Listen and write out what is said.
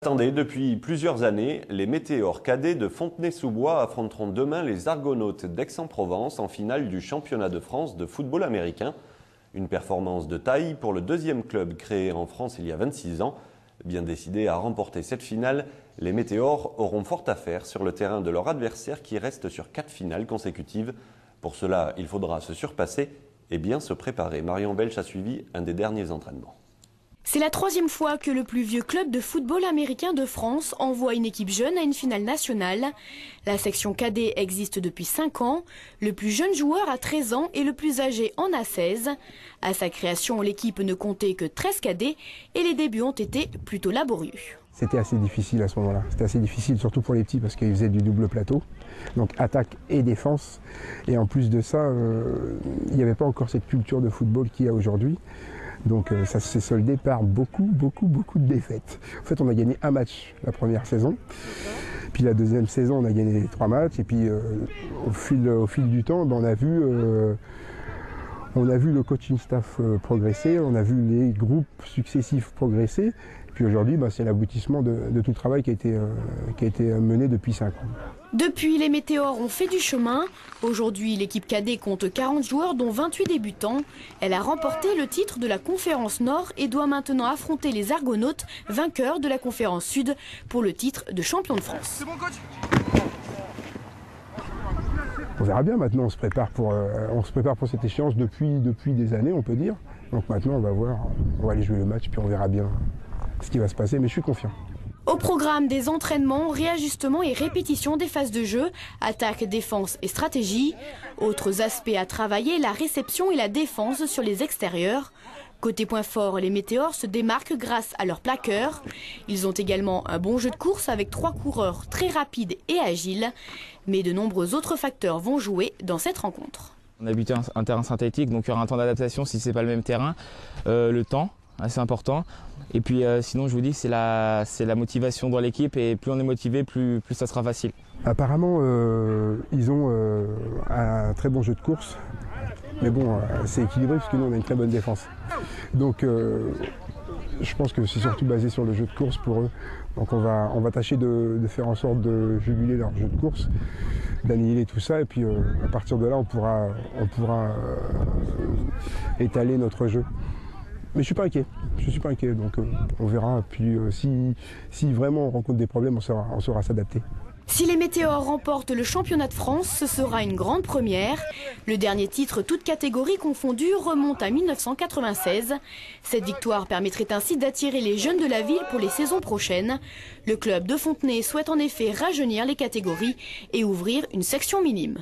Attendez, depuis plusieurs années, les météores cadets de Fontenay-sous-Bois affronteront demain les Argonautes d'Aix-en-Provence en finale du championnat de France de football américain. Une performance de taille pour le deuxième club créé en France il y a 26 ans. Bien décidés à remporter cette finale, les météores auront fort à faire sur le terrain de leur adversaire qui reste sur 4 finales consécutives. Pour cela, il faudra se surpasser et bien se préparer. Marion Belch a suivi un des derniers entraînements. C'est la 3e fois que le plus vieux club de football américain de France envoie une équipe jeune à une finale nationale. La section cadet existe depuis 5 ans. Le plus jeune joueur a 13 ans et le plus âgé en a 16. À sa création, l'équipe ne comptait que 13 cadets et les débuts ont été plutôt laborieux. C'était assez difficile à ce moment-là. C'était assez difficile surtout pour les petits parce qu'ils faisaient du double plateau. Donc attaque et défense. Et en plus de ça, il n'y avait pas encore cette culture de football qu'il y a aujourd'hui. Donc ça s'est soldé par beaucoup de défaites. En fait, on a gagné un match la première saison. Puis la deuxième saison, on a gagné 3 matchs. Et puis au fil du temps, on a vu le coaching staff progresser, on a vu les groupes successifs progresser. Puis aujourd'hui, c'est l'aboutissement de tout le travail qui a été mené depuis 5 ans. Depuis, les météores ont fait du chemin. Aujourd'hui, l'équipe cadet compte 40 joueurs, dont 28 débutants. Elle a remporté le titre de la Conférence Nord et doit maintenant affronter les Argonautes, vainqueurs de la Conférence Sud, pour le titre de champion de France. C'est bon, coach. On verra bien maintenant, on se prépare pour cette échéance depuis des années, on peut dire. Donc maintenant, on va aller jouer le match, puis on verra bien ce qui va se passer, mais je suis confiant. Au programme des entraînements, réajustements et répétitions des phases de jeu, attaque, défense et stratégie. Autres aspects à travailler, la réception et la défense sur les extérieurs. Côté point fort, les météores se démarquent grâce à leurs plaqueurs. Ils ont également un bon jeu de course avec 3 coureurs très rapides et agiles. Mais de nombreux autres facteurs vont jouer dans cette rencontre. On a buté un terrain synthétique, donc il y aura un temps d'adaptation si ce n'est pas le même terrain. Le temps, assez important. Et puis sinon, je vous dis, c'est la motivation dans l'équipe et plus on est motivé, plus ça sera facile. Apparemment, ils ont un très bon jeu de course. Mais bon, c'est équilibré parce que nous, on a une très bonne défense. Donc, je pense que c'est surtout basé sur le jeu de course pour eux. Donc, on va tâcher de faire en sorte de juguler leur jeu de course, d'annihiler tout ça. Et puis, à partir de là, on pourra étaler notre jeu. Mais je suis pas inquiet, donc on verra. Puis si vraiment on rencontre des problèmes, on saura s'adapter. Si les météores remportent le championnat de France, ce sera une grande première. Le dernier titre, toutes catégories confondues, remonte à 1996. Cette victoire permettrait ainsi d'attirer les jeunes de la ville pour les saisons prochaines. Le club de Fontenay souhaite en effet rajeunir les catégories et ouvrir une section minime.